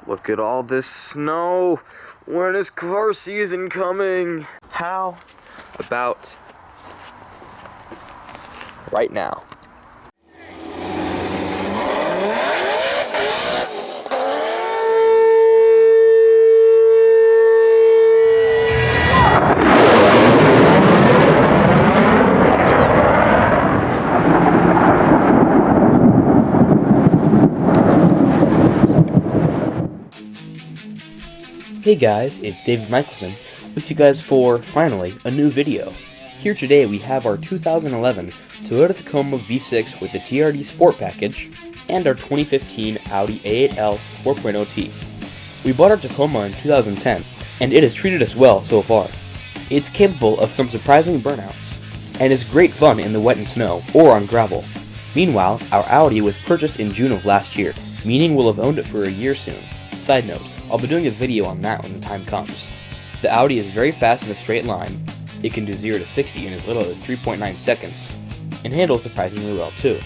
Look at all this snow. When is car season coming? How about right now? Hey guys, it's David Michaelson with you guys for, finally, a new video. Here today we have our 2011 Toyota Tacoma V6 with the TRD Sport Package and our 2015 Audi A8L 4.0T. We bought our Tacoma in 2010 and it has treated us well so far. It's capable of some surprising burnouts and is great fun in the wet and snow or on gravel. Meanwhile, our Audi was purchased in June of last year, meaning we'll have owned it for a year soon. Side note, I'll be doing a video on that when the time comes. The Audi is very fast in a straight line, it can do 0 to 60 in as little as 3.9 seconds, and handles surprisingly well too.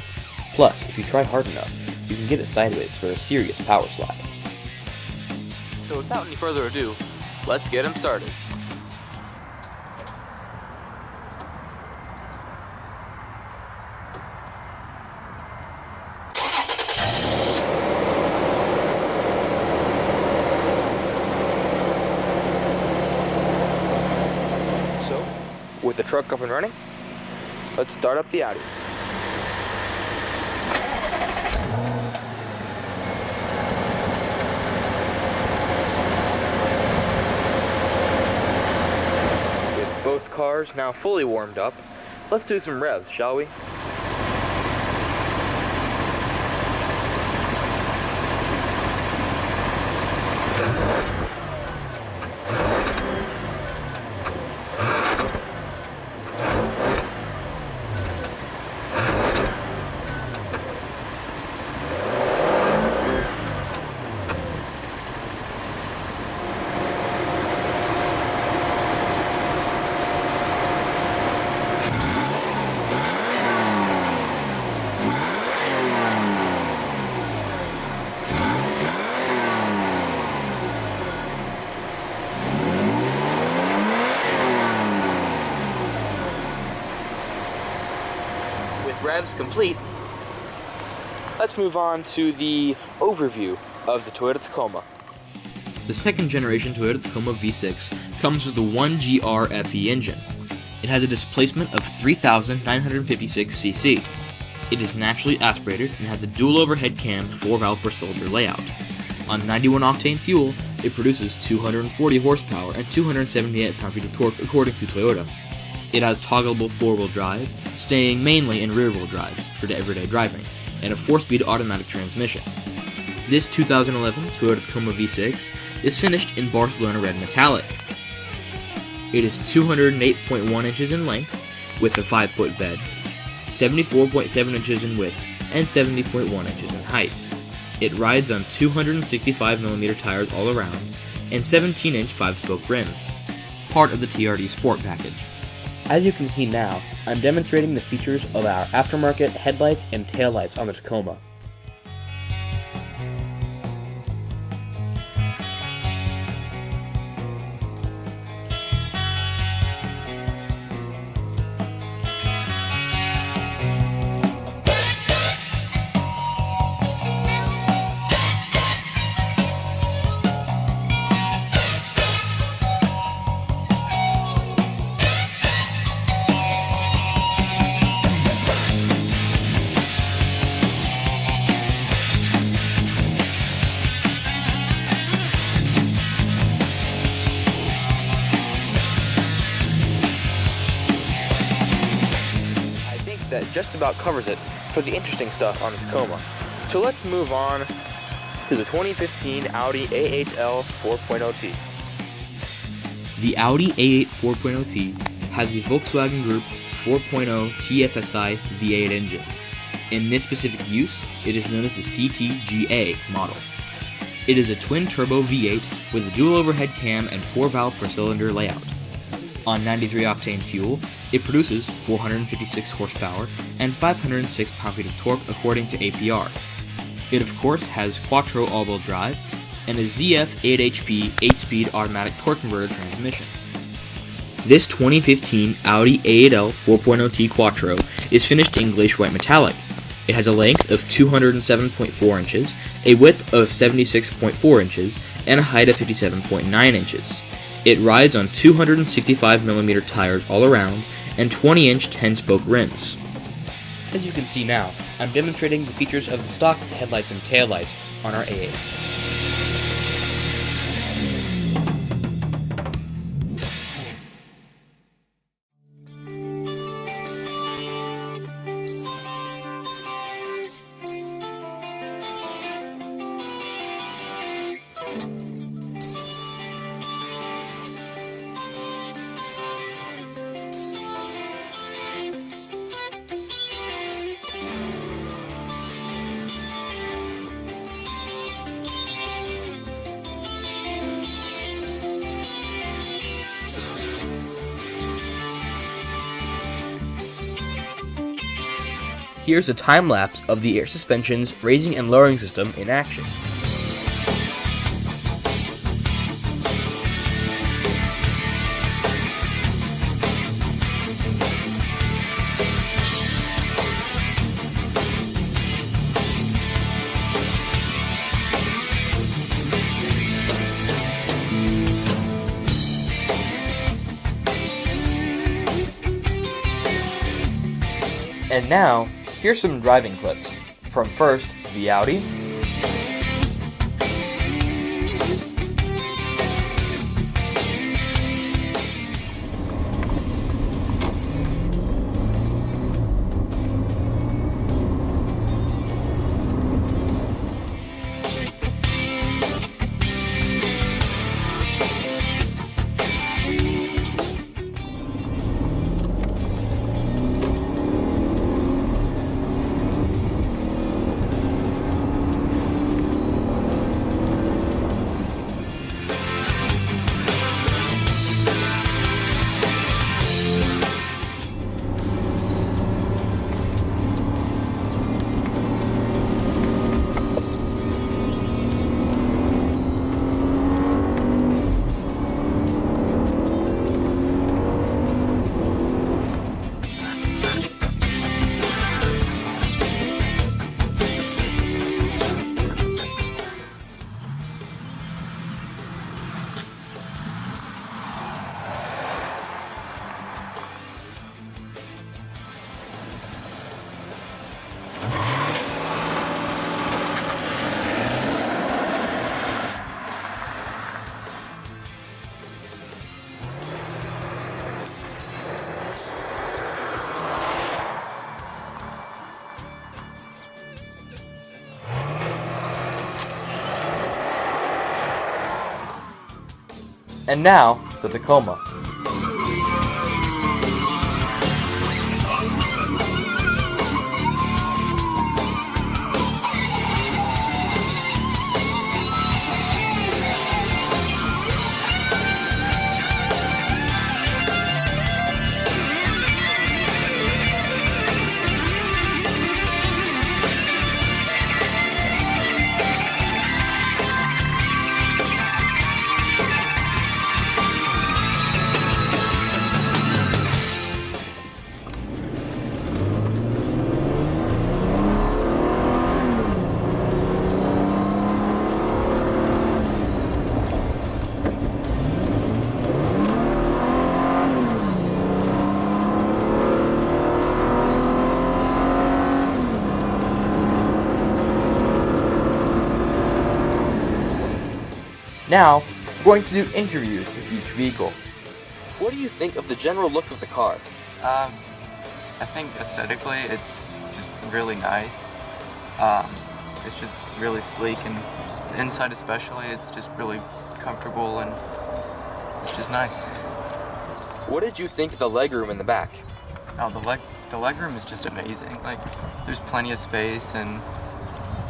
Plus, if you try hard enough, you can get it sideways for a serious power slap. So without any further ado, let's get him started. With the truck up and running, let's start up the Audi. With both cars now fully warmed up, let's do some revs, shall we? With revs complete, let's move on to the overview of the Toyota Tacoma. The second generation Toyota Tacoma V6 comes with the 1GR FE engine. It has a displacement of 3,956 cc. It is naturally aspirated and has a dual overhead cam 4-valve per cylinder layout. On 91 octane fuel, it produces 240 horsepower and 278 pound-feet of torque according to Toyota. It has toggleable 4-wheel drive, staying mainly in rear-wheel drive for everyday driving, and a 4-speed automatic transmission. This 2011 Toyota Tacoma V6 is finished in Barcelona Red Metallic. It is 208.1 inches in length with a 5-foot bed, 74.7 inches in width, and 70.1 inches in height. It rides on 265mm tires all around and 17-inch 5-spoke rims, part of the TRD Sport Package. As you can see now, I'm demonstrating the features of our aftermarket headlights and taillights on the Tacoma. That just about covers it for the interesting stuff on the Tacoma. So let's move on to the 2015 Audi A8L 4.0T. The Audi A8 4.0T has the Volkswagen Group 4.0 TFSI V8 engine. In this specific use, it is known as the CTGA model. It is a twin-turbo V8 with a dual overhead cam and 4-valve per cylinder layout. On 93 octane fuel, it produces 456 horsepower and 506 pound-feet of torque according to APR. It of course has quattro all-wheel drive and a ZF-8HP 8-speed automatic torque converter transmission. This 2015 Audi A8L 4.0T Quattro is finished in glacier white metallic. It has a length of 207.4 inches, a width of 76.4 inches, and a height of 57.9 inches. It rides on 265mm tires all around and 20-inch 10-spoke rims. As you can see now, I'm demonstrating the features of the stock headlights and taillights on our A8. Here's a time-lapse of the air suspension's raising and lowering system in action. And now, here's some driving clips. From first, the Audi, and now, the Tacoma. Now, we're going to do interviews with each vehicle. What do you think of the general look of the car? I think aesthetically it's just really nice. It's just really sleek, and the inside especially, it's just really comfortable and it's just nice. What did you think of the legroom in the back? Oh, the legroom is just amazing. Like, there's plenty of space, and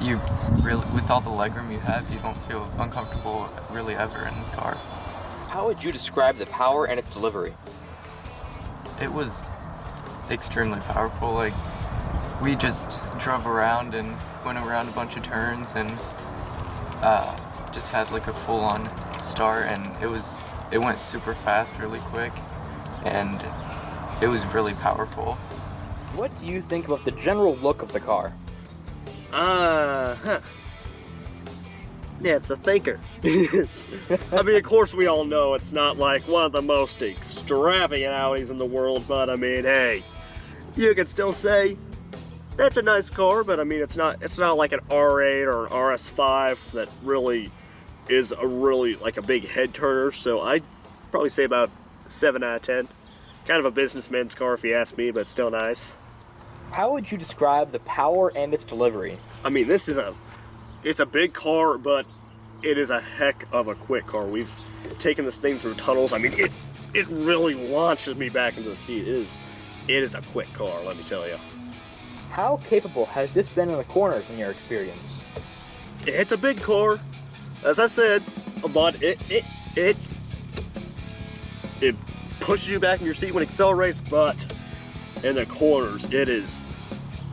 you really, with all the legroom you have, you don't feel uncomfortable really ever in this car. How would you describe the power and its delivery? It was extremely powerful. Like, we just drove around and went around a bunch of turns, and just had like a full-on start, and it went super fast, really quick, and it was really powerful. What do you think about the general look of the car? Yeah, it's a thinker. I mean, of course, we all know it's not like one of the most extravagant Audis in the world, but I mean, hey, you could still say that's a nice car, but I mean, it's not like an R8 or an RS5 that really is like a big head turner. So I'd probably say about 7 out of 10. Kind of a businessman's car, if you ask me, but still nice. How would you describe the power and its delivery? I mean, it's a big car, but it is a heck of a quick car. We've taken this thing through tunnels. I mean, it really launches me back into the seat. It is a quick car, let me tell you. How capable has this been in the corners in your experience? It's a big car, as I said, but it pushes you back in your seat when it accelerates, but in the corners,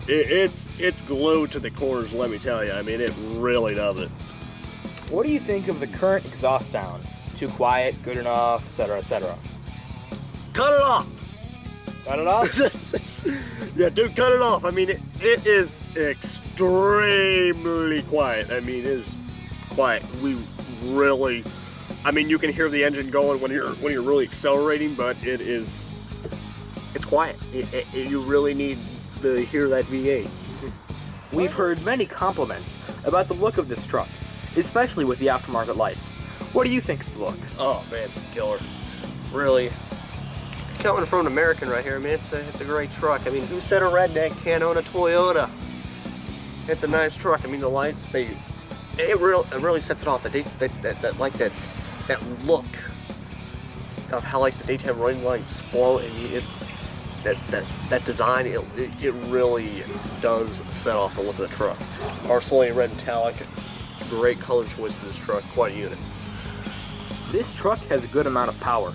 it's glued to the corners, let me tell you. I mean, it really does it. What do you think of the current exhaust sound? Too quiet, good enough, etc., etc.? Cut it off! Cut it off? Yeah, dude, cut it off. I mean, it is extremely quiet. I mean, it is quiet. I mean, you can hear the engine going when you're really accelerating, but it's quiet. You really need to hear that V8. We've heard many compliments about the look of this truck, especially with the aftermarket lights. What do you think of the look? Oh man, killer. Really. Coming from an American right here, I mean, it's a great truck. I mean, who said a redneck can't own a Toyota? It's a nice truck. I mean, the lights, it really sets it off. That look of how like the daytime running lights flow, and that design, it really does set off the look of the truck. Arsenal red metallic, great color choice for this truck, quite a unit. This truck has a good amount of power.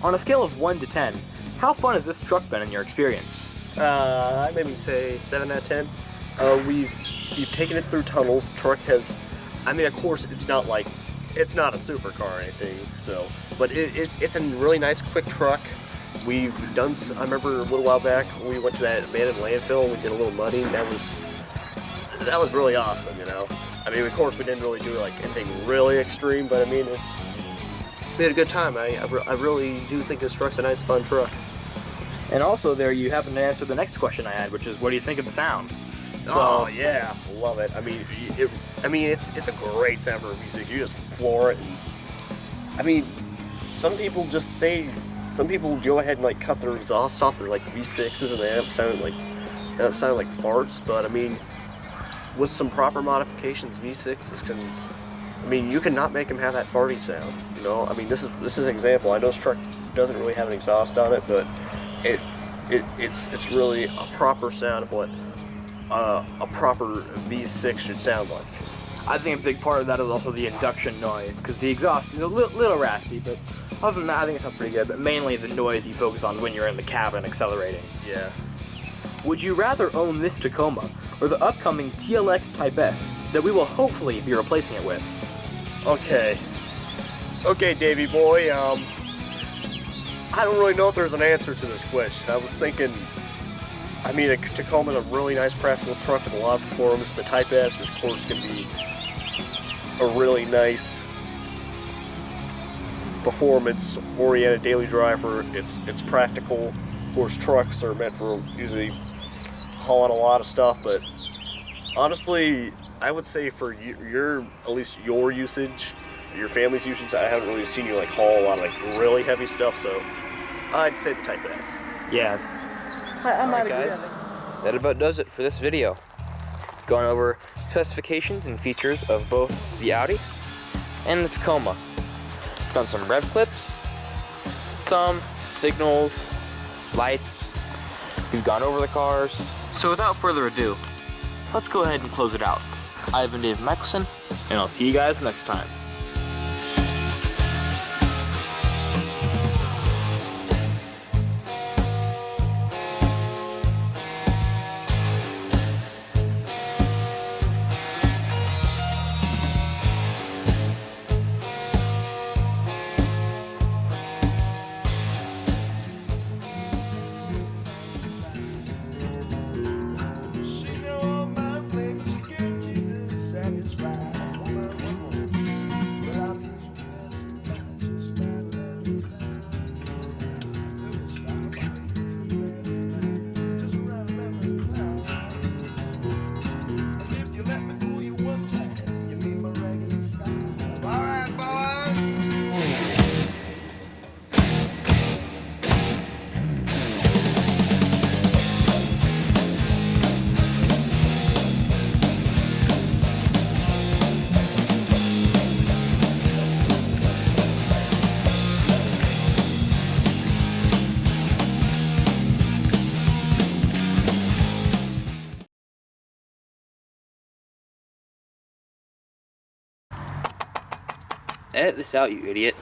On a scale of 1 to 10, how fun has this truck been in your experience? I'd maybe say 7 out of 10. We've taken it through tunnels. Truck has, I mean, of course, it's not a supercar or anything. So, but it's a really nice, quick truck. We've done. I remember a little while back we went to that abandoned landfill and we did a little mudding. That was really awesome, you know. I mean, of course, we didn't really do like anything really extreme, but I mean, we had a good time. I really do think this truck's a nice, fun truck. And also, there you happen to answer the next question I had, which is, what do you think of the sound? Oh yeah, love it. I mean, it's a great sound for a V6. You just floor it. And, I mean, some people go ahead and like cut their exhausts off their like V6s, and they end up sounding like farts. But I mean, with some proper modifications, V6s you can not make them have that farty sound. You know, I mean, this is an example. I know this truck doesn't really have an exhaust on it, but it's really a proper sound of what a proper V6 should sound like. I think a big part of that is also the induction noise, because the exhaust is a little raspy, but other than that, I think it sounds pretty good. But mainly the noise you focus on when you're in the cabin accelerating. Yeah. Would you rather own this Tacoma or the upcoming TLX Type S that we will hopefully be replacing it with? Okay, Davey boy. I don't really know if there's an answer to this question. I was thinking, I mean, a Tacoma's a really nice practical truck with a lot of performance. The Type S, of course, can be a really nice performance-oriented daily driver. It's practical. Of course, trucks are meant for usually hauling a lot of stuff, but honestly, I would say for at least your usage, your family's usage, I haven't really seen you like haul a lot of like really heavy stuff, so I'd say the Type S. Yeah. I might agree. Guys, that about does it for this video. Going over specifications and features of both the Audi and the Tacoma. Done some rev clips, some signals, lights. We've gone over the cars. So without further ado, let's go ahead and close it out. I've been Dave Michaelson, and I'll see you guys next time. Edit this out, you idiot.